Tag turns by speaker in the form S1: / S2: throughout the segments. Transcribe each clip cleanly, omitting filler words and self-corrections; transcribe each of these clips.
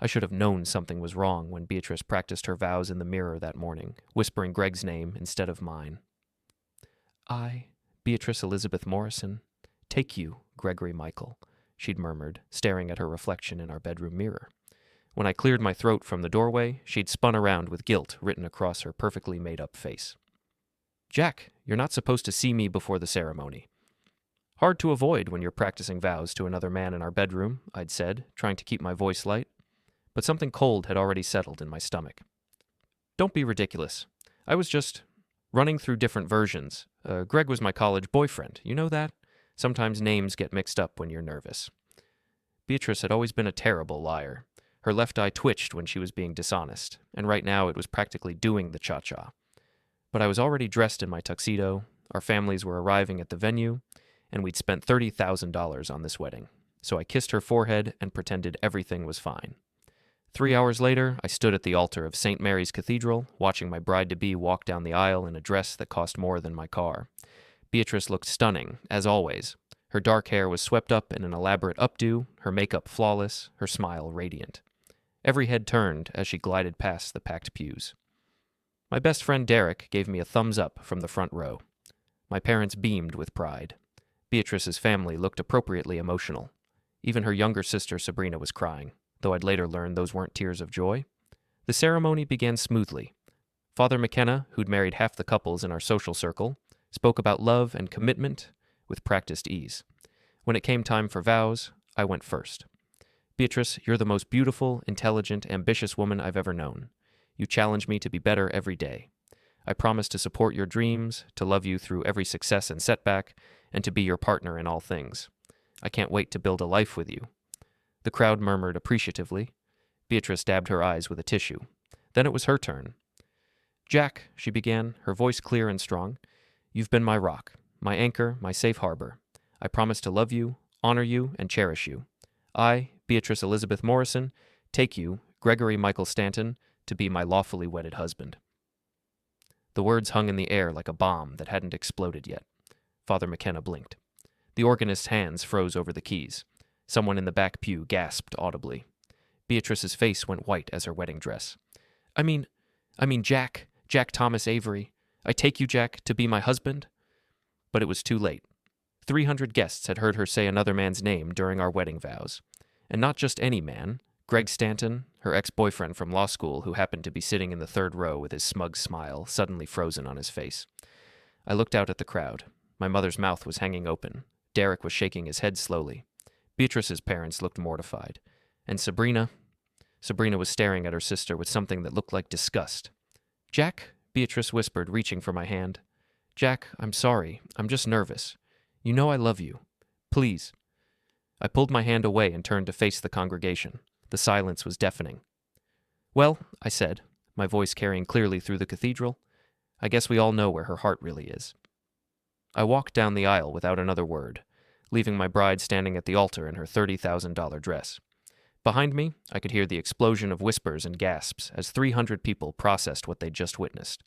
S1: I should have known something was wrong when Beatrice practiced her vows in the mirror that morning, whispering Greg's name instead of mine. I, Beatrice Elizabeth Morrison, take you, Gregory Michael, she'd murmured, staring at her reflection in our bedroom mirror. When I cleared my throat from the doorway, she'd spun around with guilt written across her perfectly made-up face. Jack, you're not supposed to see me before the ceremony. Hard to avoid when you're practicing vows to another man in our bedroom, I'd said, trying to keep my voice light. But something cold had already settled in my stomach. Don't be ridiculous. I was just running through different versions. Greg was my college boyfriend. You know that? Sometimes names get mixed up when you're nervous. Beatrice had always been a terrible liar. Her left eye twitched when she was being dishonest, and right now it was practically doing the cha-cha. But I was already dressed in my tuxedo, our families were arriving at the venue, and we'd spent $30,000 on this wedding. So I kissed her forehead and pretended everything was fine. 3 hours later, I stood at the altar of St. Mary's Cathedral, watching my bride-to-be walk down the aisle in a dress that cost more than my car. Beatrice looked stunning, as always. Her dark hair was swept up in an elaborate updo, her makeup flawless, her smile radiant. Every head turned as she glided past the packed pews. My best friend Derek gave me a thumbs up from the front row. My parents beamed with pride. Beatrice's family looked appropriately emotional. Even her younger sister Sabrina was crying, though I'd later learned those weren't tears of joy. The ceremony began smoothly. Father McKenna, who'd married half the couples in our social circle, spoke about love and commitment with practiced ease. When it came time for vows, I went first. Beatrice, you're the most beautiful, intelligent, ambitious woman I've ever known. You challenge me to be better every day. I promise to support your dreams, to love you through every success and setback, and to be your partner in all things. I can't wait to build a life with you. The crowd murmured appreciatively. Beatrice dabbed her eyes with a tissue. Then it was her turn. Jack, she began, her voice clear and strong, you've been my rock, my anchor, my safe harbor. I promise to love you, honor you, and cherish you. I, Beatrice Elizabeth Morrison, take you, Gregory Michael Stanton, to be my lawfully wedded husband. The words hung in the air like a bomb that hadn't exploded yet. Father McKenna blinked. The organist's hands froze over the keys. Someone in the back pew gasped audibly. Beatrice's face went white as her wedding dress. I mean, Jack Thomas Avery. I take you, Jack, to be my husband? But it was too late. 300 guests had heard her say another man's name during our wedding vows. And not just any man. Greg Stanton, her ex-boyfriend from law school who happened to be sitting in the third row with his smug smile suddenly frozen on his face. I looked out at the crowd. My mother's mouth was hanging open. Derek was shaking his head slowly. Beatrice's parents looked mortified. And Sabrina was staring at her sister with something that looked like disgust. Jack, Beatrice whispered, reaching for my hand. Jack, I'm sorry. I'm just nervous. You know I love you. Please. I pulled my hand away and turned to face the congregation. The silence was deafening. Well, I said, my voice carrying clearly through the cathedral, I guess we all know where her heart really is. I walked down the aisle without another word, leaving my bride standing at the altar in her $30,000 dress. Behind me, I could hear the explosion of whispers and gasps as 300 people processed what they'd just witnessed.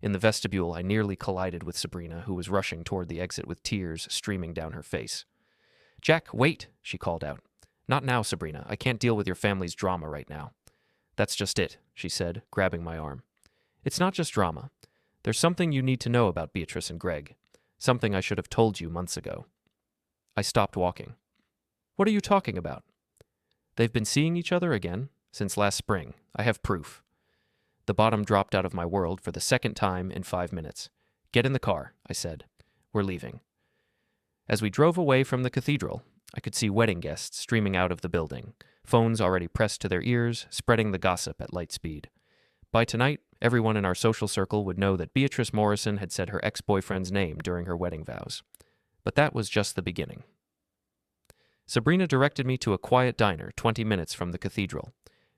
S1: In the vestibule, I nearly collided with Sabrina, who was rushing toward the exit with tears streaming down her face. Jack, wait, she called out. Not now, Sabrina. I can't deal with your family's drama right now. That's just it, she said, grabbing my arm. It's not just drama. There's something you need to know about Beatrice and Greg. Something I should have told you months ago. I stopped walking. What are you talking about? They've been seeing each other again since last spring. I have proof. The bottom dropped out of my world for the second time in 5 minutes. Get in the car, I said. We're leaving. As we drove away from the cathedral, I could see wedding guests streaming out of the building, phones already pressed to their ears, spreading the gossip at light speed. By tonight, everyone in our social circle would know that Beatrice Morrison had said her ex-boyfriend's name during her wedding vows. But that was just the beginning. Sabrina directed me to a quiet diner 20 minutes from the cathedral.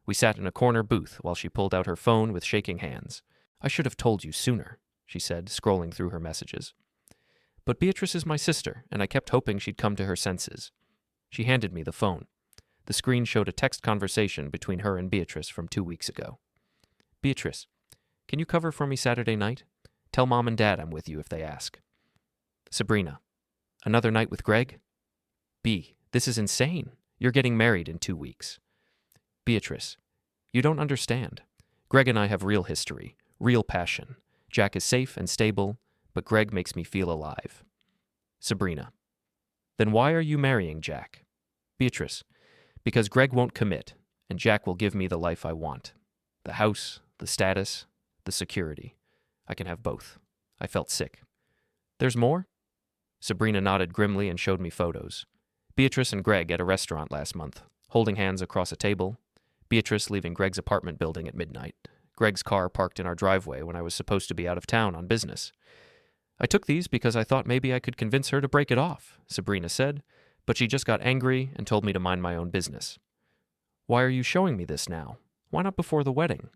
S1: We sat in a corner booth while she pulled out her phone with shaking hands. I should have told you sooner, she said, scrolling through her messages. But Beatrice is my sister, and I kept hoping she'd come to her senses. She handed me the phone. The screen showed a text conversation between her and Beatrice from 2 weeks ago. Beatrice, can you cover for me Saturday night? Tell Mom and Dad I'm with you if they ask. Sabrina, another night with Greg? B, this is insane. You're getting married in 2 weeks. Beatrice, you don't understand. Greg and I have real history, real passion. Jack is safe and stable, but Greg makes me feel alive. Sabrina, then why are you marrying Jack? Beatrice, because Greg won't commit, and Jack will give me the life I want. The house, the status, the security. I can have both. I felt sick. There's more? Sabrina nodded grimly and showed me photos. Beatrice and Greg at a restaurant last month, holding hands across a table. Beatrice leaving Greg's apartment building at midnight. Greg's car parked in our driveway when I was supposed to be out of town on business. I took these because I thought maybe I could convince her to break it off, Sabrina said, but she just got angry and told me to mind my own business. Why are you showing me this now? Why not before the wedding?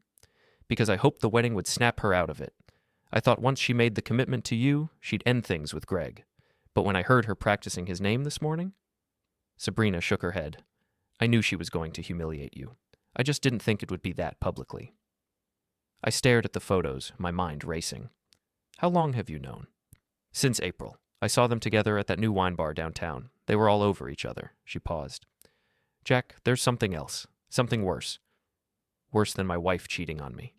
S1: Because I hoped the wedding would snap her out of it. I thought once she made the commitment to you, she'd end things with Greg. But when I heard her practicing his name this morning? Sabrina shook her head. I knew she was going to humiliate you. I just didn't think it would be that publicly. I stared at the photos, my mind racing. How long have you known? Since April. I saw them together at that new wine bar downtown. They were all over each other. She paused. Jack, there's something else. Something worse. Worse than my wife cheating on me.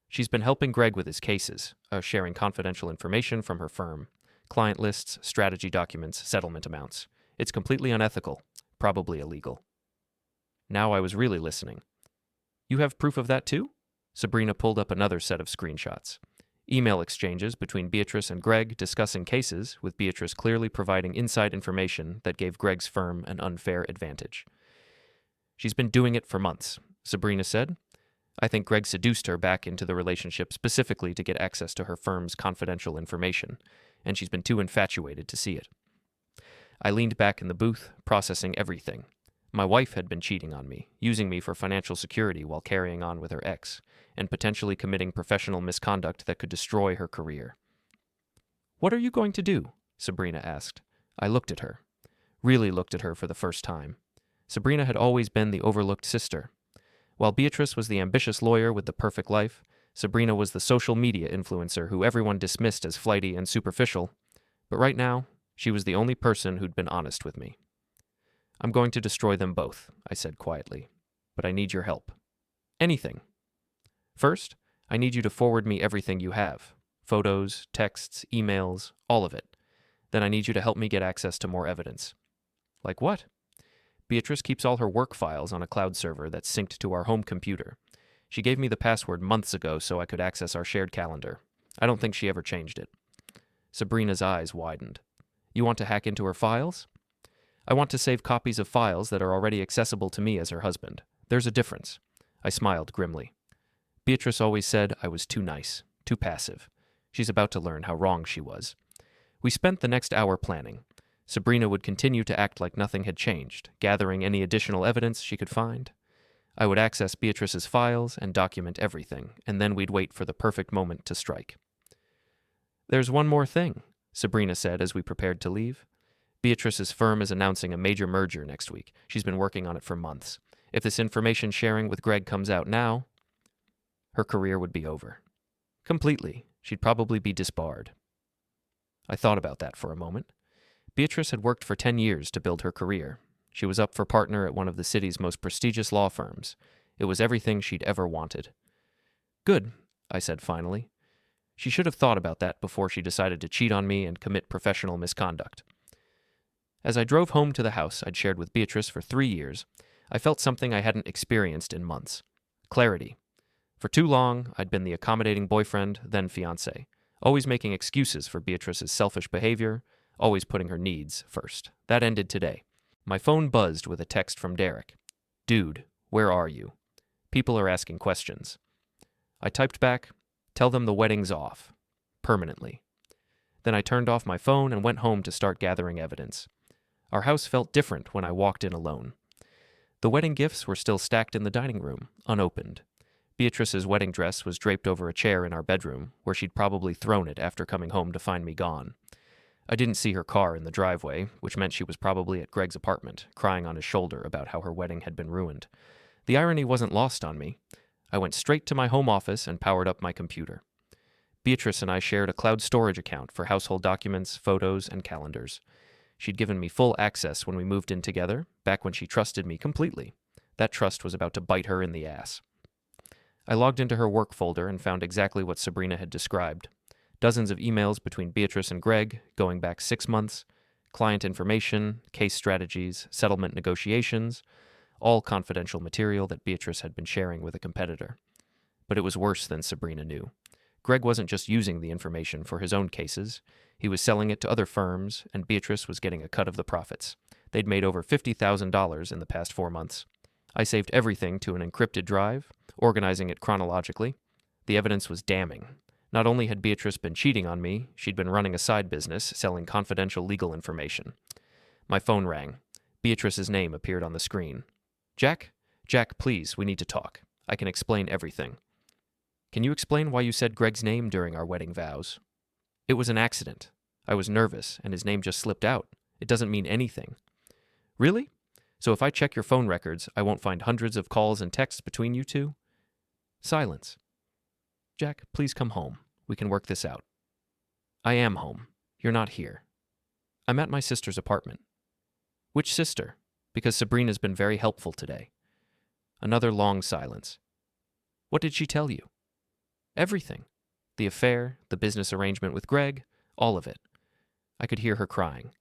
S1: She's been helping Greg with his cases, sharing confidential information from her firm. Client lists, strategy documents, settlement amounts. It's completely unethical, probably illegal. Now I was really listening. You have proof of that too? Sabrina pulled up another set of screenshots. Email exchanges between Beatrice and Greg discussing cases, with Beatrice clearly providing inside information that gave Greg's firm an unfair advantage. She's been doing it for months, Sabrina said. I think Greg seduced her back into the relationship specifically to get access to her firm's confidential information, and she's been too infatuated to see it. I leaned back in the booth, processing everything. My wife had been cheating on me, using me for financial security while carrying on with her ex, and potentially committing professional misconduct that could destroy her career. What are you going to do? Sabrina asked. I looked at her. Really looked at her for the first time. Sabrina had always been the overlooked sister. While Beatrice was the ambitious lawyer with the perfect life, Sabrina was the social media influencer who everyone dismissed as flighty and superficial. But right now, she was the only person who'd been honest with me. I'm going to destroy them both, I said quietly. But I need your help. Anything. First, I need you to forward me everything you have. Photos, texts, emails, all of it. Then I need you to help me get access to more evidence. Like what? Beatrice keeps all her work files on a cloud server that's synced to our home computer. She gave me the password months ago so I could access our shared calendar. I don't think she ever changed it. Sabrina's eyes widened. You want to hack into her files? I want to save copies of files that are already accessible to me as her husband. There's a difference. I smiled grimly. Beatrice always said I was too nice, too passive. She's about to learn how wrong she was. We spent the next hour planning. Sabrina would continue to act like nothing had changed, gathering any additional evidence she could find. I would access Beatrice's files and document everything, and then we'd wait for the perfect moment to strike. There's one more thing, Sabrina said as we prepared to leave. Beatrice's firm is announcing a major merger next week. She's been working on it for months. If this information sharing with Greg comes out now, her career would be over. Completely. She'd probably be disbarred. I thought about that for a moment. Beatrice had worked for 10 years to build her career. She was up for partner at one of the city's most prestigious law firms. It was everything she'd ever wanted. Good, I said finally. She should have thought about that before she decided to cheat on me and commit professional misconduct. As I drove home to the house I'd shared with Beatrice for 3 years, I felt something I hadn't experienced in months. Clarity. For too long, I'd been the accommodating boyfriend, then fiancé, always making excuses for Beatrice's selfish behavior, always putting her needs first. That ended today. My phone buzzed with a text from Derek. Dude, where are you? People are asking questions. I typed back, tell them the wedding's off. Permanently. Then I turned off my phone and went home to start gathering evidence. Our house felt different when I walked in alone. The wedding gifts were still stacked in the dining room, unopened. Beatrice's wedding dress was draped over a chair in our bedroom, where she'd probably thrown it after coming home to find me gone. I didn't see her car in the driveway, which meant she was probably at Greg's apartment, crying on his shoulder about how her wedding had been ruined. The irony wasn't lost on me. I went straight to my home office and powered up my computer. Beatrice and I shared a cloud storage account for household documents, photos, and calendars. She'd given me full access when we moved in together, back when she trusted me completely. That trust was about to bite her in the ass. I logged into her work folder and found exactly what Sabrina had described. Dozens of emails between Beatrice and Greg, going back 6 months, client information, case strategies, settlement negotiations, all confidential material that Beatrice had been sharing with a competitor. But it was worse than Sabrina knew. Greg wasn't just using the information for his own cases. He was selling it to other firms, and Beatrice was getting a cut of the profits. They'd made over $50,000 in the past 4 months. I saved everything to an encrypted drive, organizing it chronologically. The evidence was damning. Not only had Beatrice been cheating on me, she'd been running a side business selling confidential legal information. My phone rang. Beatrice's name appeared on the screen. Jack? Jack, please, we need to talk. I can explain everything. Can you explain why you said Greg's name during our wedding vows? It was an accident. I was nervous, and his name just slipped out. It doesn't mean anything. Really? So if I check your phone records, I won't find hundreds of calls and texts between you two? Silence. Jack, please come home. We can work this out. I am home. You're not here. I'm at my sister's apartment. Which sister? Because Sabrina's been very helpful today. Another long silence. What did she tell you? Everything. The affair, the business arrangement with Greg, all of it. I could hear her crying.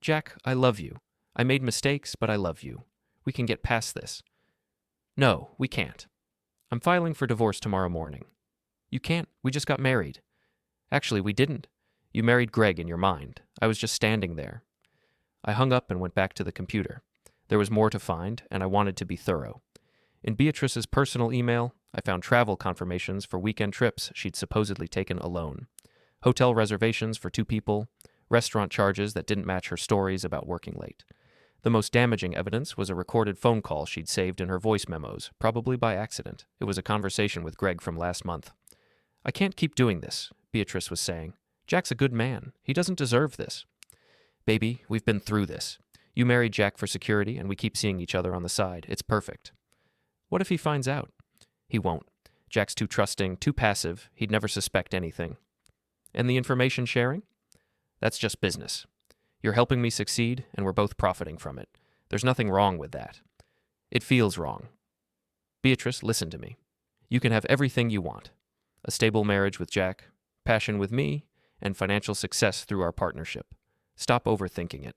S1: Jack, I love you. I made mistakes, but I love you. We can get past this. No, we can't. I'm filing for divorce tomorrow morning. You can't. We just got married. Actually, we didn't. You married Greg in your mind. I was just standing there. I hung up and went back to the computer. There was more to find, and I wanted to be thorough. In Beatrice's personal email, I found travel confirmations for weekend trips she'd supposedly taken alone, hotel reservations for 2 people, restaurant charges that didn't match her stories about working late. The most damaging evidence was a recorded phone call she'd saved in her voice memos, probably by accident. It was a conversation with Greg from last month. I can't keep doing this, Beatrice was saying. Jack's a good man. He doesn't deserve this. Baby, we've been through this. You married Jack for security, and we keep seeing each other on the side. It's perfect. What if he finds out? He won't. Jack's too trusting, too passive. He'd never suspect anything. And the information sharing? That's just business. You're helping me succeed, and we're both profiting from it. There's nothing wrong with that. It feels wrong. Beatrice, listen to me. You can have everything you want. A stable marriage with Jack, passion with me, and financial success through our partnership. Stop overthinking it.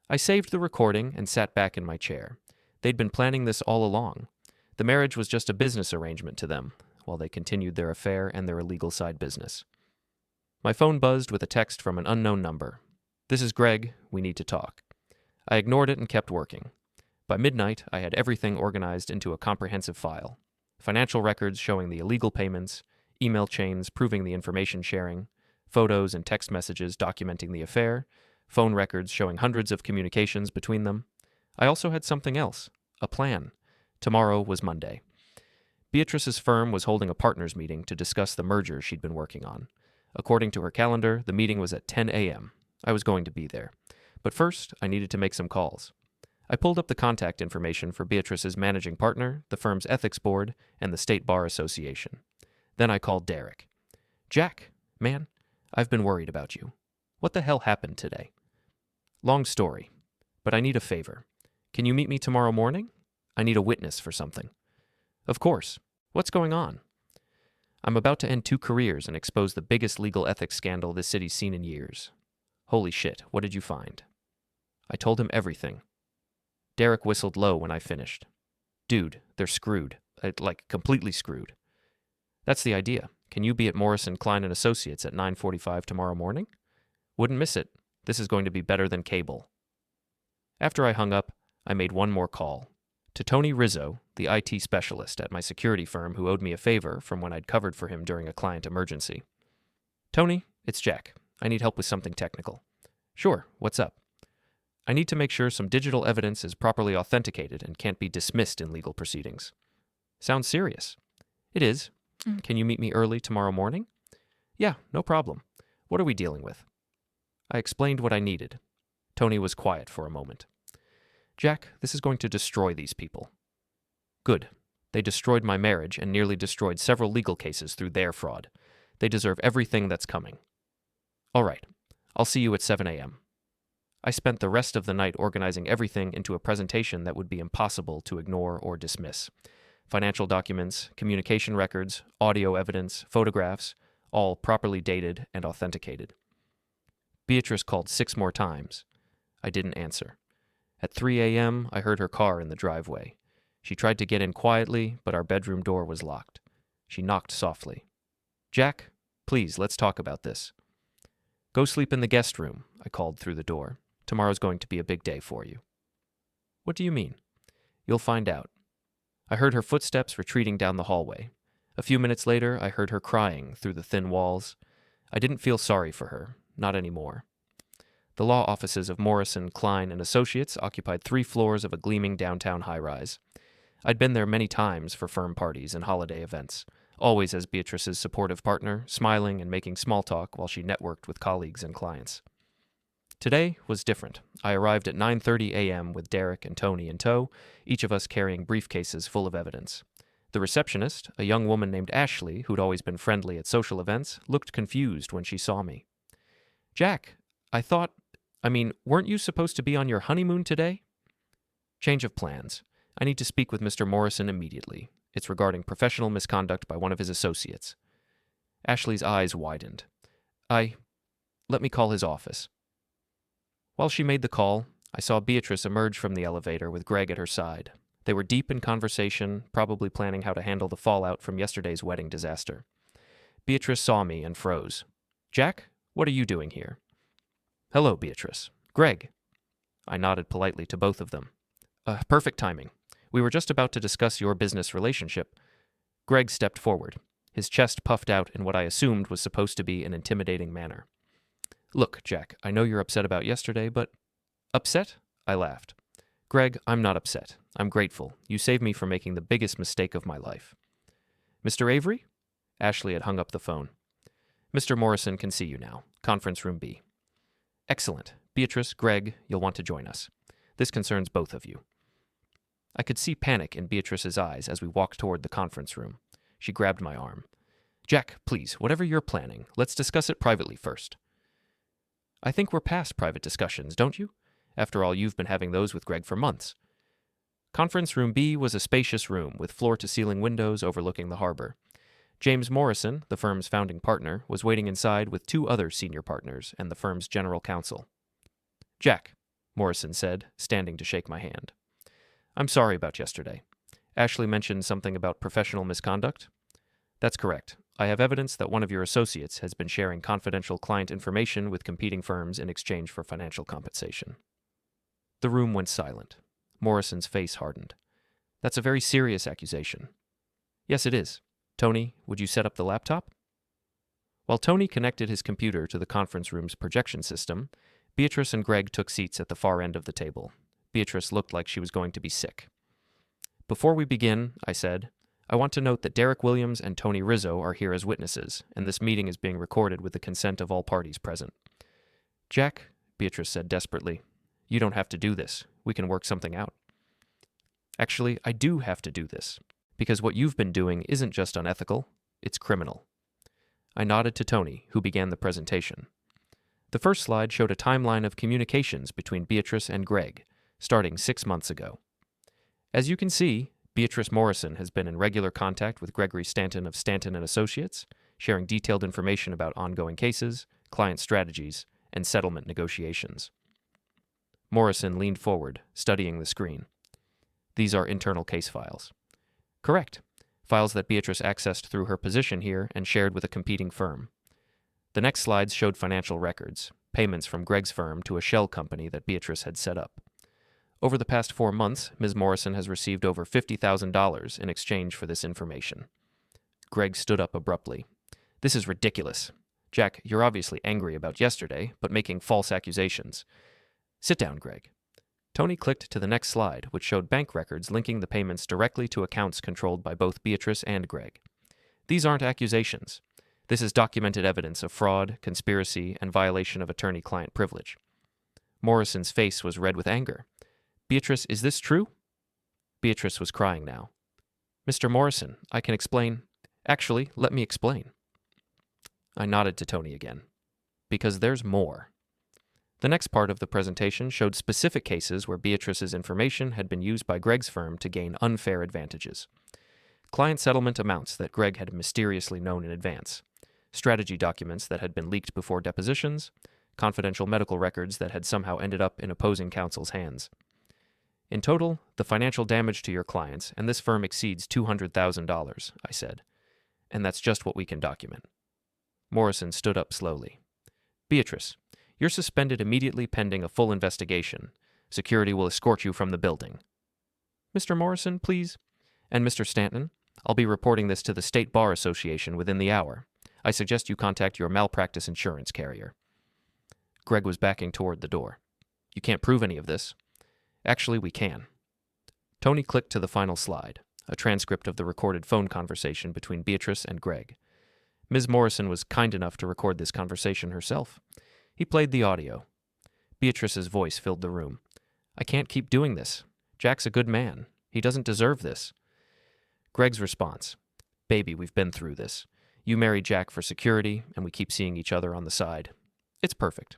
S1: I saved the recording and sat back in my chair. They'd been planning this all along. The marriage was just a business arrangement to them, while they continued their affair and their illegal side business. My phone buzzed with a text from an unknown number. This is Greg. We need to talk. I ignored it and kept working. By midnight, I had everything organized into a comprehensive file. Financial records showing the illegal payments, email chains proving the information sharing, photos and text messages documenting the affair, phone records showing hundreds of communications between them. I also had something else, a plan. Tomorrow was Monday. Beatrice's firm was holding a partners meeting to discuss the merger she'd been working on. According to her calendar, the meeting was at 10 a.m. I was going to be there. But first, I needed to make some calls. I pulled up the contact information for Beatrice's managing partner, the firm's ethics board, and the State Bar Association. Then I called Derek. Jack, man, I've been worried about you. What the hell happened today? Long story, but I need a favor. Can you meet me tomorrow morning? I need a witness for something. Of course. What's going on? I'm about to end 2 careers and expose the biggest legal ethics scandal this city's seen in years. Holy shit, what did you find? I told him everything. Derek whistled low when I finished. Dude, they're screwed. Like, completely screwed. That's the idea. Can you be at Morrison, Klein & Associates at 9:45 tomorrow morning? Wouldn't miss it. This is going to be better than cable. After I hung up, I made one more call. To Tony Rizzo, the IT specialist at my security firm who owed me a favor from when I'd covered for him during a client emergency. Tony, it's Jack. I need help with something technical. Sure, what's up? I need to make sure some digital evidence is properly authenticated and can't be dismissed in legal proceedings. Sounds serious. It is. Can you meet me early tomorrow morning? Yeah, no problem. What are we dealing with? I explained what I needed. Tony was quiet for a moment. Jack, this is going to destroy these people. Good. They destroyed my marriage and nearly destroyed several legal cases through their fraud. They deserve everything that's coming. All right. I'll see you at 7 a.m. I spent the rest of the night organizing everything into a presentation that would be impossible to ignore or dismiss. Financial documents, communication records, audio evidence, photographs, all properly dated and authenticated. Beatrice called 6 more times. I didn't answer. At 3 a.m., I heard her car in the driveway. She tried to get in quietly, but our bedroom door was locked. She knocked softly. "Jack, please, let's talk about this." "Go sleep in the guest room," I called through the door. "Tomorrow's going to be a big day for you." "What do you mean?" "You'll find out." I heard her footsteps retreating down the hallway. A few minutes later, I heard her crying through the thin walls. I didn't feel sorry for her, not anymore. The law offices of Morrison, Klein, and Associates occupied 3 floors of a gleaming downtown high-rise. I'd been there many times for firm parties and holiday events, always as Beatrice's supportive partner, smiling and making small talk while she networked with colleagues and clients. Today was different. I arrived at 9:30 a.m. with Derek and Tony in tow, each of us carrying briefcases full of evidence. The receptionist, a young woman named Ashley, who'd always been friendly at social events, looked confused when she saw me. "Jack, weren't you supposed to be on your honeymoon today?" "Change of plans. I need to speak with Mr. Morrison immediately. It's regarding professional misconduct by one of his associates." Ashley's eyes widened. Let me call his office." While she made the call, I saw Beatrice emerge from the elevator with Greg at her side. They were deep in conversation, probably planning how to handle the fallout from yesterday's wedding disaster. Beatrice saw me and froze. "Jack, what are you doing here?" "Hello, Beatrice. Greg." I nodded politely to both of them. Perfect timing. We were just about to discuss your business relationship." Greg stepped forward, his chest puffed out in what I assumed was supposed to be an intimidating manner. "Look, Jack, I know you're upset about yesterday, but—" "Upset?" I laughed. "Greg, I'm not upset. I'm grateful. You saved me from making the biggest mistake of my life." "Mr. Avery?" Ashley had hung up the phone. "Mr. Morrison can see you now. Conference room B." "Excellent. Beatrice, Greg, you'll want to join us. This concerns both of you." I could see panic in Beatrice's eyes as we walked toward the conference room. She grabbed my arm. "Jack, please, whatever you're planning, let's discuss it privately first." "I think we're past private discussions, don't you? After all, you've been having those with Greg for months." Conference room B was a spacious room with floor-to-ceiling windows overlooking the harbor. James Morrison, the firm's founding partner, was waiting inside with 2 other senior partners and the firm's general counsel. "Jack," Morrison said, standing to shake my hand. "I'm sorry about yesterday. Ashley mentioned something about professional misconduct?" "That's correct. I have evidence that one of your associates has been sharing confidential client information with competing firms in exchange for financial compensation." The room went silent. Morrison's face hardened. "That's a very serious accusation." "Yes, it is. Tony, would you set up the laptop?" While Tony connected his computer to the conference room's projection system, Beatrice and Greg took seats at the far end of the table. Beatrice looked like she was going to be sick. "Before we begin," I said, "I want to note that Derek Williams and Tony Rizzo are here as witnesses, and this meeting is being recorded with the consent of all parties present." "Jack," Beatrice said desperately, "you don't have to do this. We can work something out." "Actually, I do have to do this, because what you've been doing isn't just unethical, it's criminal." I nodded to Tony, who began the presentation. The first slide showed a timeline of communications between Beatrice and Greg, starting 6 months ago. As you can see, Beatrice Morrison has been in regular contact with Gregory Stanton of Stanton and Associates, sharing detailed information about ongoing cases, client strategies, and settlement negotiations. Morrison leaned forward, studying the screen. "These are internal case files." "Correct. Files that Beatrice accessed through her position here and shared with a competing firm." The next slides showed financial records, payments from Greg's firm to a shell company that Beatrice had set up. Over the past 4 months, Ms. Morrison has received over $50,000 in exchange for this information. Greg stood up abruptly. "This is ridiculous. Jack, you're obviously angry about yesterday, but making false accusations." "Sit down, Greg." Tony clicked to the next slide, which showed bank records linking the payments directly to accounts controlled by both Beatrice and Greg. "These aren't accusations. This is documented evidence of fraud, conspiracy, and violation of attorney-client privilege." Morrison's face was red with anger. "Beatrice, is this true?" Beatrice was crying now. "Mr. Morrison, I can explain. Actually, let me explain." I nodded to Tony again. "Because there's more." The next part of the presentation showed specific cases where Beatrice's information had been used by Greg's firm to gain unfair advantages. Client settlement amounts that Greg had mysteriously known in advance, strategy documents that had been leaked before depositions, confidential medical records that had somehow ended up in opposing counsel's hands. In total, the financial damage to your clients and this firm exceeds $200,000, I said, and that's just what we can document. Morrison stood up slowly. Beatrice, you're suspended immediately pending a full investigation. Security will escort you from the building. Mr. Morrison, please. And Mr. Stanton, I'll be reporting this to the State Bar Association within the hour. I suggest you contact your malpractice insurance carrier. Greg was backing toward the door. You can't prove any of this. Actually, we can. Tony clicked to the final slide, a transcript of the recorded phone conversation between Beatrice and Greg. Ms. Morrison was kind enough to record this conversation herself. He played the audio. Beatrice's voice filled the room. I can't keep doing this. Jack's a good man. He doesn't deserve this. Greg's response. Baby, we've been through this. You married Jack for security, and we keep seeing each other on the side. It's perfect.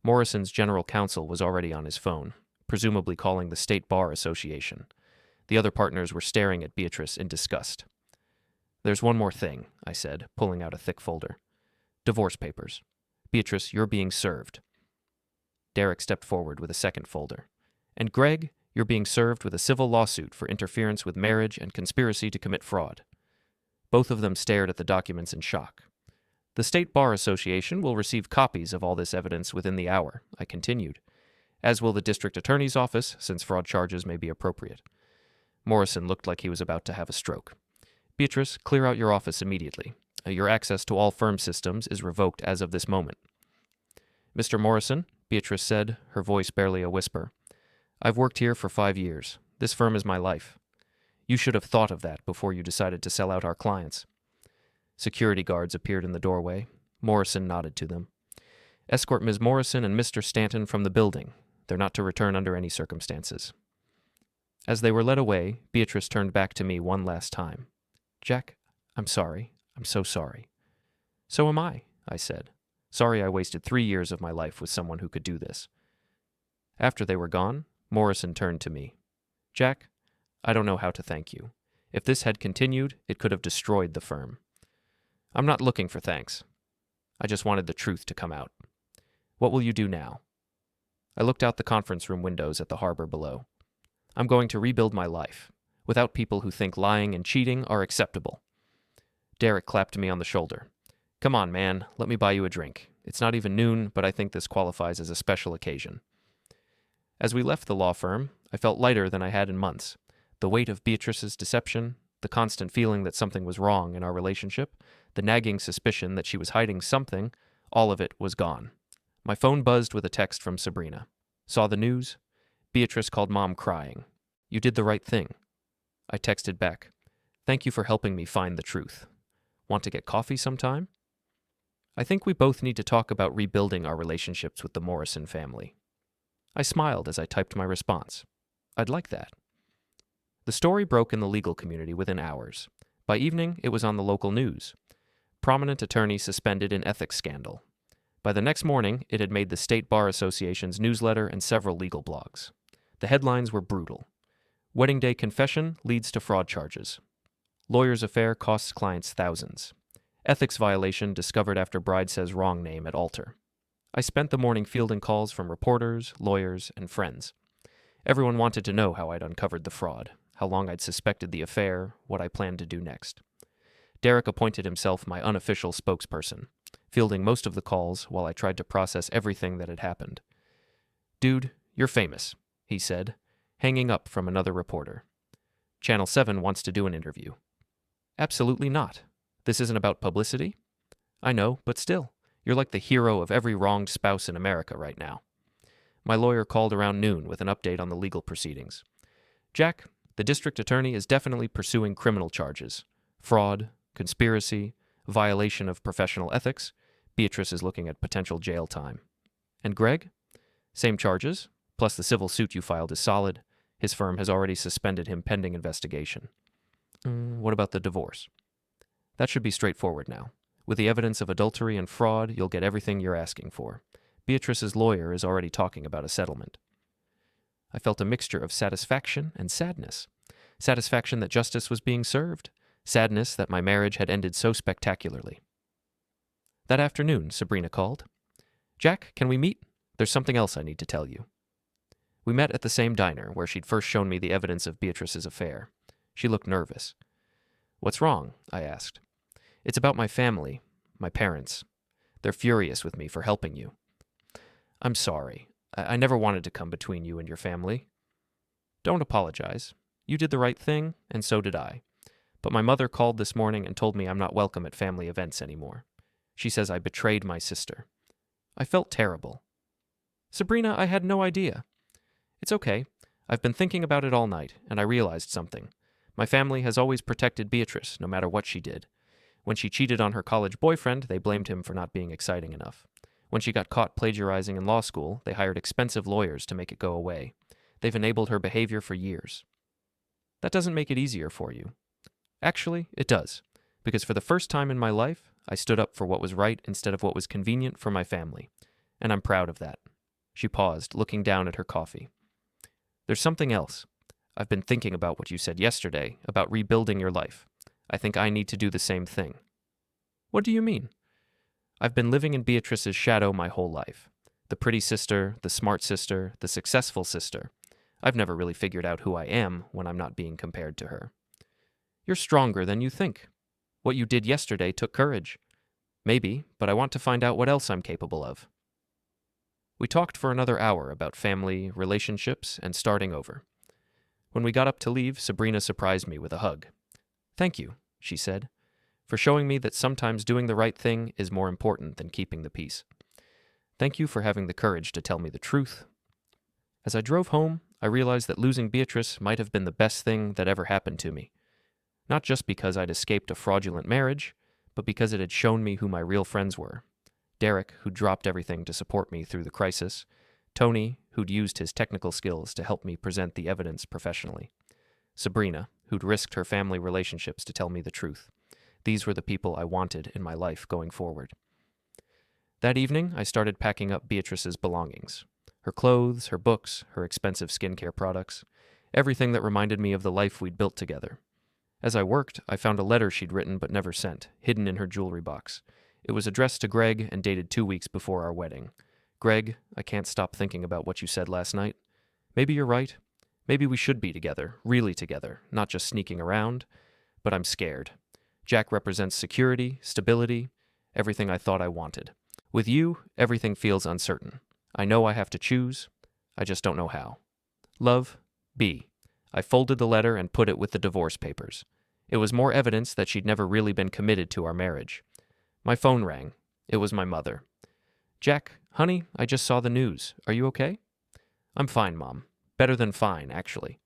S1: Morrison's general counsel was already on his phone, presumably calling the State Bar Association. The other partners were staring at Beatrice in disgust. There's one more thing, I said, pulling out a thick folder. Divorce papers. Beatrice, you're being served. Derek stepped forward with a second folder. And Greg, you're being served with a civil lawsuit for interference with marriage and conspiracy to commit fraud. Both of them stared at the documents in shock. The State Bar Association will receive copies of all this evidence within the hour, I continued, as will the district attorney's office, since fraud charges may be appropriate. Morrison looked like he was about to have a stroke. Beatrice, clear out your office immediately. Your access to all firm systems is revoked as of this moment. Mr. Morrison, Beatrice said, her voice barely a whisper, I've worked here for 5 years. This firm is my life. You should have thought of that before you decided to sell out our clients. Security guards appeared in the doorway. Morrison nodded to them. Escort Ms. Morrison and Mr. Stanton from the building. They're not to return under any circumstances. As they were led away, Beatrice turned back to me one last time. Jack, I'm sorry. I'm so sorry. So am I said. Sorry I wasted 3 years of my life with someone who could do this. After they were gone, Morrison turned to me. Jack, I don't know how to thank you. If this had continued, it could have destroyed the firm. I'm not looking for thanks. I just wanted the truth to come out. What will you do now? I looked out the conference room windows at the harbor below. I'm going to rebuild my life, without people who think lying and cheating are acceptable. Derek clapped me on the shoulder. Come on, man, let me buy you a drink. It's not even noon, but I think this qualifies as a special occasion. As we left the law firm, I felt lighter than I had in months. The weight of Beatrice's deception, the constant feeling that something was wrong in our relationship, the nagging suspicion that she was hiding something, all of it was gone. My phone buzzed with a text from Sabrina. Saw the news? Beatrice called Mom crying. You did the right thing. I texted back. Thank you for helping me find the truth. Want to get coffee sometime? I think we both need to talk about rebuilding our relationships with the Morrison family. I smiled as I typed my response. I'd like that. The story broke in the legal community within hours. By evening, it was on the local news. Prominent attorney suspended in ethics scandal. By the next morning, it had made the State Bar Association's newsletter and several legal blogs. The headlines were brutal. Wedding day confession leads to fraud charges. Lawyer's affair costs clients thousands. Ethics violation discovered after bride says wrong name at altar. I spent the morning fielding calls from reporters, lawyers, and friends. Everyone wanted to know how I'd uncovered the fraud, how long I'd suspected the affair, what I planned to do next. Derek appointed himself my unofficial spokesperson, fielding most of the calls while I tried to process everything that had happened. Dude, you're famous, he said, hanging up from another reporter. Channel 7 wants to do an interview. Absolutely not. This isn't about publicity. I know, but still, you're like the hero of every wronged spouse in America right now. My lawyer called around noon with an update on the legal proceedings. Jack, the district attorney is definitely pursuing criminal charges. Fraud, conspiracy, violation of professional ethics. Beatrice is looking at potential jail time. And Greg? Same charges, plus the civil suit you filed is solid. His firm has already suspended him pending investigation. What about the divorce? That should be straightforward now. With the evidence of adultery and fraud, you'll get everything you're asking for. Beatrice's lawyer is already talking about a settlement. I felt a mixture of satisfaction and sadness. Satisfaction that justice was being served. Sadness that my marriage had ended so spectacularly. That afternoon, Sabrina called. "Jack, can we meet? There's something else I need to tell you." We met at the same diner where she'd first shown me the evidence of Beatrice's affair. She looked nervous. "What's wrong?" I asked. "It's about my family, my parents. They're furious with me for helping you." "I'm sorry. I never wanted to come between you and your family." "Don't apologize. You did the right thing, and so did I. But my mother called this morning and told me I'm not welcome at family events anymore. She says I betrayed my sister. I felt terrible." "Sabrina, I had no idea." "It's okay. I've been thinking about it all night, and I realized something. My family has always protected Beatrice, no matter what she did. When she cheated on her college boyfriend, they blamed him for not being exciting enough. When she got caught plagiarizing in law school, they hired expensive lawyers to make it go away. They've enabled her behavior for years." "That doesn't make it easier for you." "Actually, it does. Because for the first time in my life, I stood up for what was right instead of what was convenient for my family. And I'm proud of that." She paused, looking down at her coffee. "There's something else. I've been thinking about what you said yesterday, about rebuilding your life. I think I need to do the same thing." "What do you mean?" "I've been living in Beatrice's shadow my whole life. The pretty sister, the smart sister, the successful sister. I've never really figured out who I am when I'm not being compared to her." "You're stronger than you think. What you did yesterday took courage." "Maybe, but I want to find out what else I'm capable of." We talked for another hour about family, relationships, and starting over. When we got up to leave, Sabrina surprised me with a hug. "Thank you," she said, "for showing me that sometimes doing the right thing is more important than keeping the peace. Thank you for having the courage to tell me the truth." As I drove home, I realized that losing Beatrice might have been the best thing that ever happened to me. Not just because I'd escaped a fraudulent marriage, but because it had shown me who my real friends were. Derek, who dropped everything to support me through the crisis. Tony, who'd used his technical skills to help me present the evidence professionally. Sabrina, who'd risked her family relationships to tell me the truth. These were the people I wanted in my life going forward. That evening, I started packing up Beatrice's belongings. Her clothes, her books, her expensive skincare products. Everything that reminded me of the life we'd built together. As I worked, I found a letter she'd written but never sent, hidden in her jewelry box. It was addressed to Greg and dated 2 weeks before our wedding. "Greg, I can't stop thinking about what you said last night. Maybe you're right. Maybe we should be together, really together, not just sneaking around. But I'm scared. Jack represents security, stability, everything I thought I wanted. With you, everything feels uncertain. I know I have to choose. I just don't know how. Love, B." I folded the letter and put it with the divorce papers. It was more evidence that she'd never really been committed to our marriage. My phone rang. It was my mother. "Jack, honey, I just saw the news. Are you okay?" "I'm fine, Mom. Better than fine, actually."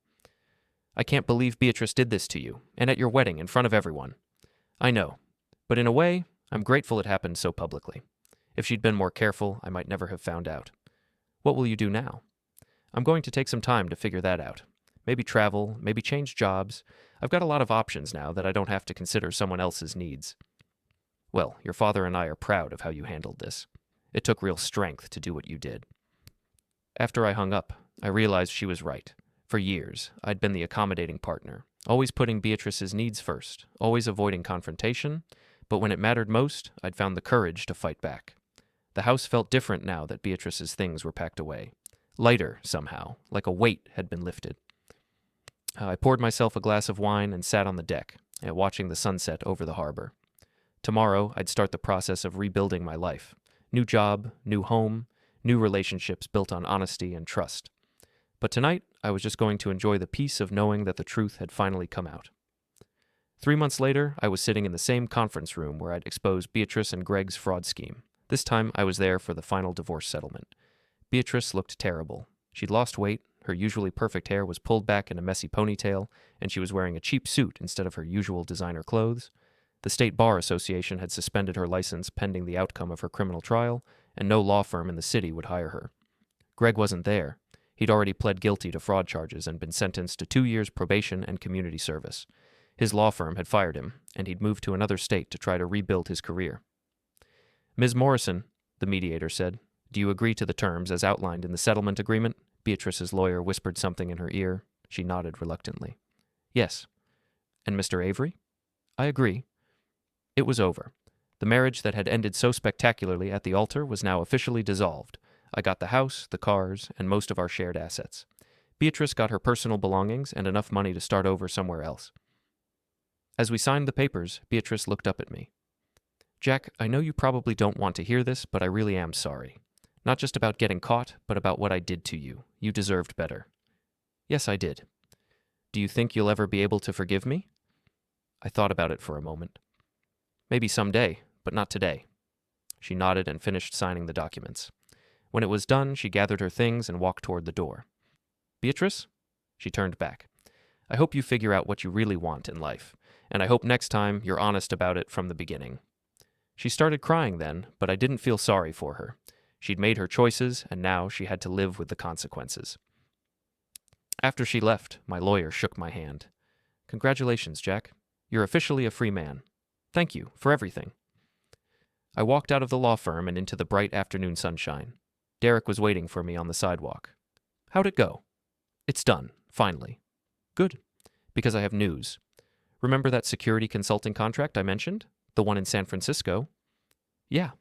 S1: "I can't believe Beatrice did this to you, and at your wedding in front of everyone." "I know. But in a way, I'm grateful it happened so publicly. If she'd been more careful, I might never have found out." "What will you do now?" "I'm going to take some time to figure that out. Maybe travel, maybe change jobs. I've got a lot of options now that I don't have to consider someone else's needs." "Well, your father and I are proud of how you handled this. It took real strength to do what you did." After I hung up, I realized she was right. For years, I'd been the accommodating partner, always putting Beatrice's needs first, always avoiding confrontation, but when it mattered most, I'd found the courage to fight back. The house felt different now that Beatrice's things were packed away. Lighter, somehow, like a weight had been lifted. I poured myself a glass of wine and sat on the deck, watching the sunset over the harbor. Tomorrow, I'd start the process of rebuilding my life. New job, new home, new relationships built on honesty and trust. But tonight, I was just going to enjoy the peace of knowing that the truth had finally come out. 3 months later, I was sitting in the same conference room where I'd exposed Beatrice and Greg's fraud scheme. This time, I was there for the final divorce settlement. Beatrice looked terrible. She'd lost weight, her usually perfect hair was pulled back in a messy ponytail, and she was wearing a cheap suit instead of her usual designer clothes. The State Bar Association had suspended her license pending the outcome of her criminal trial, and no law firm in the city would hire her. Greg wasn't there. He'd already pled guilty to fraud charges and been sentenced to 2 years probation and community service. His law firm had fired him, and he'd moved to another state to try to rebuild his career. "Ms. Morrison," the mediator said, Do you agree to the terms as outlined in the settlement agreement? Beatrice's lawyer whispered something in her ear. She nodded reluctantly. Yes. And Mr. Avery? I agree. It was over. The marriage that had ended so spectacularly at the altar was now officially dissolved. I got the house, the cars, and most of our shared assets. Beatrice got her personal belongings and enough money to start over somewhere else. As we signed the papers, Beatrice looked up at me. Jack, I know you probably don't want to hear this, but I really am sorry. Not just about getting caught, but about what I did to you. You deserved better. Yes, I did. Do you think you'll ever be able to forgive me? I thought about it for a moment. Maybe someday, but not today. She nodded and finished signing the documents. When it was done, she gathered her things and walked toward the door. Beatrice? She turned back. I hope you figure out what you really want in life, and I hope next time you're honest about it from the beginning. She started crying then, but I didn't feel sorry for her. She'd made her choices, and now she had to live with the consequences. After she left, my lawyer shook my hand. Congratulations, Jack. You're officially a free man. Thank you for everything. I walked out of the law firm and into the bright afternoon sunshine. Derek was waiting for me on the sidewalk. How'd it go? It's done, finally. Good, because I have news. Remember that security consulting contract I mentioned? The one in San Francisco? Yeah.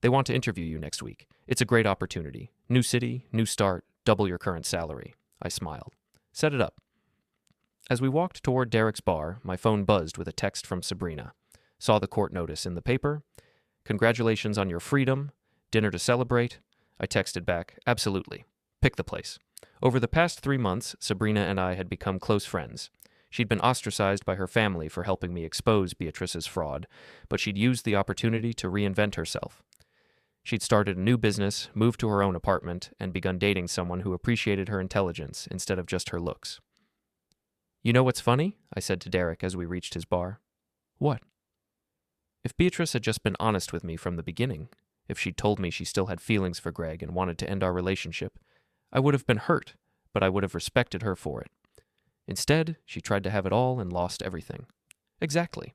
S1: They want to interview you next week. It's a great opportunity. New city, new start, double your current salary. I smiled. Set it up. As we walked toward Derek's bar, my phone buzzed with a text from Sabrina. Saw the court notice in the paper. Congratulations on your freedom. Dinner to celebrate. I texted back, absolutely. Pick the place. Over the past 3 months, Sabrina and I had become close friends. She'd been ostracized by her family for helping me expose Beatrice's fraud, but she'd used the opportunity to reinvent herself. She'd started a new business, moved to her own apartment, and begun dating someone who appreciated her intelligence instead of just her looks. You know what's funny? I said to Derek as we reached his bar. What? If Beatrice had just been honest with me from the beginning, if she'd told me she still had feelings for Greg and wanted to end our relationship, I would have been hurt, but I would have respected her for it. Instead, she tried to have it all and lost everything. Exactly.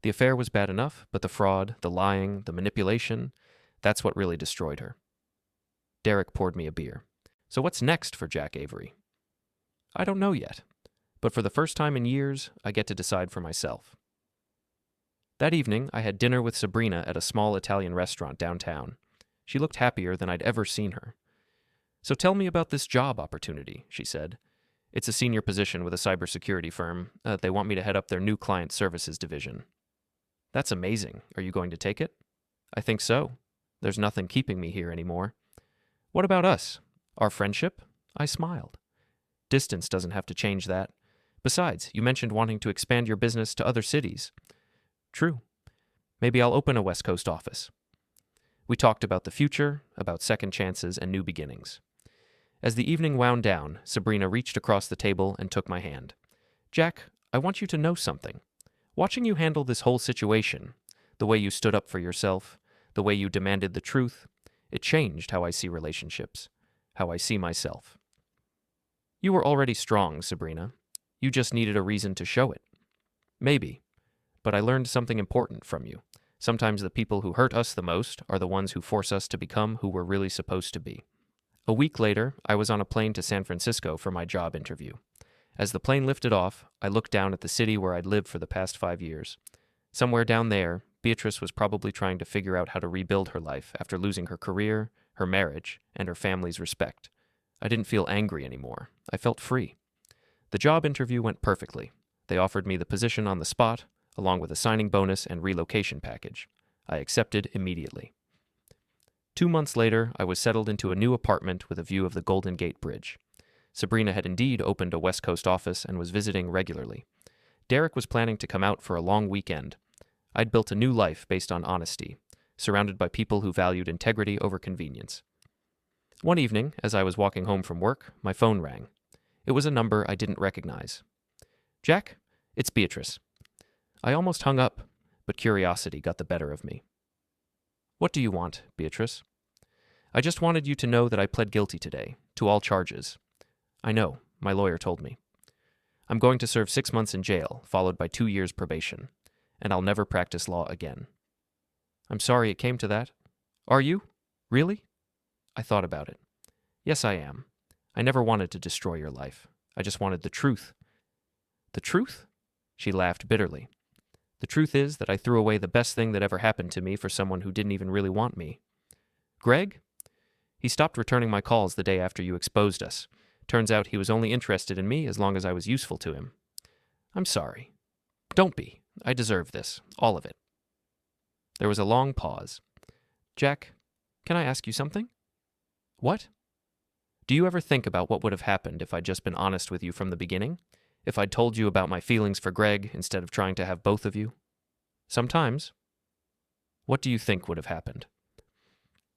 S1: The affair was bad enough, but the fraud, the lying, the manipulation, that's what really destroyed her. Derek poured me a beer. So what's next for Jack Avery? I don't know yet, but for the first time in years, I get to decide for myself. That evening, I had dinner with Sabrina at a small Italian restaurant downtown. She looked happier than I'd ever seen her. So tell me about this job opportunity, she said. It's a senior position with a cybersecurity firm. They want me to head up their new client services division. That's amazing. Are you going to take it? I think so. There's nothing keeping me here anymore. What about us? Our friendship? I smiled. Distance doesn't have to change that. Besides, you mentioned wanting to expand your business to other cities. True. Maybe I'll open a West Coast office. We talked about the future, about second chances and new beginnings. As the evening wound down, Sabrina reached across the table and took my hand. Jack, I want you to know something. Watching you handle this whole situation, the way you stood up for yourself, the way you demanded the truth, it changed how I see relationships, how I see myself. You were already strong, Sabrina. You just needed a reason to show it. Maybe. But I learned something important from you. Sometimes the people who hurt us the most are the ones who force us to become who we're really supposed to be. A week later, I was on a plane to San Francisco for my job interview. As the plane lifted off, I looked down at the city where I'd lived for the past 5 years. Somewhere down there, Beatrice was probably trying to figure out how to rebuild her life after losing her career, her marriage, and her family's respect. I didn't feel angry anymore. I felt free. The job interview went perfectly. They offered me the position on the spot, along with a signing bonus and relocation package. I accepted immediately. 2 months later, I was settled into a new apartment with a view of the Golden Gate Bridge. Sabrina had indeed opened a West Coast office and was visiting regularly. Derek was planning to come out for a long weekend. I'd built a new life based on honesty, surrounded by people who valued integrity over convenience. One evening, as I was walking home from work, my phone rang. It was a number I didn't recognize. Jack, it's Beatrice. I almost hung up, but curiosity got the better of me. What do you want, Beatrice? I just wanted you to know that I pled guilty today, to all charges. I know, my lawyer told me. I'm going to serve 6 months in jail, followed by 2 years probation, and I'll never practice law again. I'm sorry it came to that. Are you? Really? I thought about it. Yes, I am. I never wanted to destroy your life. I just wanted the truth. The truth? She laughed bitterly. The truth is that I threw away the best thing that ever happened to me for someone who didn't even really want me. Greg? He stopped returning my calls the day after you exposed us. Turns out he was only interested in me as long as I was useful to him. I'm sorry. Don't be. I deserve this. All of it. There was a long pause. Jack, can I ask you something? What? Do you ever think about what would have happened if I'd just been honest with you from the beginning? If I'd told you about my feelings for Greg instead of trying to have both of you? Sometimes. What do you think would have happened?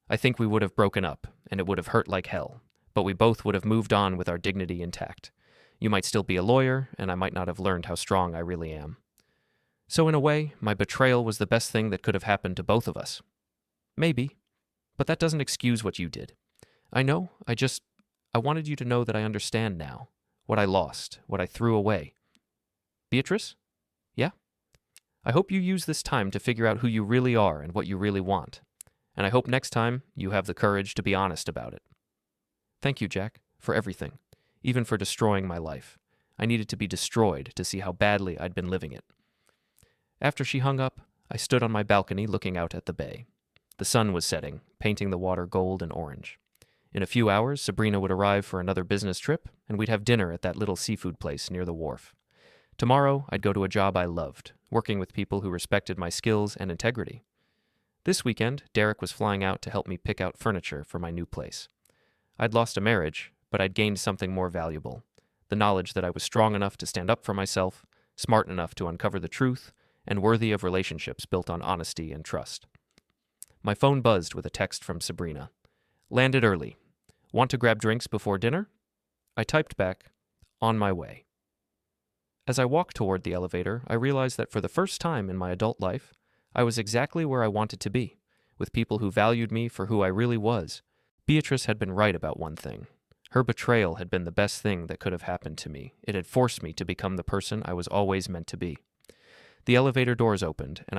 S1: I think we would have broken up, and it would have hurt like hell, but we both would have moved on with our dignity intact. You might still be a lawyer, and I might not have learned how strong I really am. So in a way, my betrayal was the best thing that could have happened to both of us. Maybe, but that doesn't excuse what you did. I know, I wanted you to know that I understand now. What I lost, what I threw away. Beatrice? Yeah? I hope you use this time to figure out who you really are and what you really want. And I hope next time you have the courage to be honest about it. Thank you, Jack, for everything, even for destroying my life. I needed to be destroyed to see how badly I'd been living it. After she hung up, I stood on my balcony looking out at the bay. The sun was setting, painting the water gold and orange. In a few hours, Sabrina would arrive for another business trip, and we'd have dinner at that little seafood place near the wharf. Tomorrow, I'd go to a job I loved, working with people who respected my skills and integrity. This weekend, Derek was flying out to help me pick out furniture for my new place. I'd lost a marriage, but I'd gained something more valuable, the knowledge that I was strong enough to stand up for myself, smart enough to uncover the truth, and worthy of relationships built on honesty and trust. My phone buzzed with a text from Sabrina. Landed early. Want to grab drinks before dinner? I typed back, on my way. As I walked toward the elevator, I realized that for the first time in my adult life, I was exactly where I wanted to be, with people who valued me for who I really was. Beatrice had been right about one thing. Her betrayal had been the best thing that could have happened to me. It had forced me to become the person I was always meant to be. The elevator doors opened, and I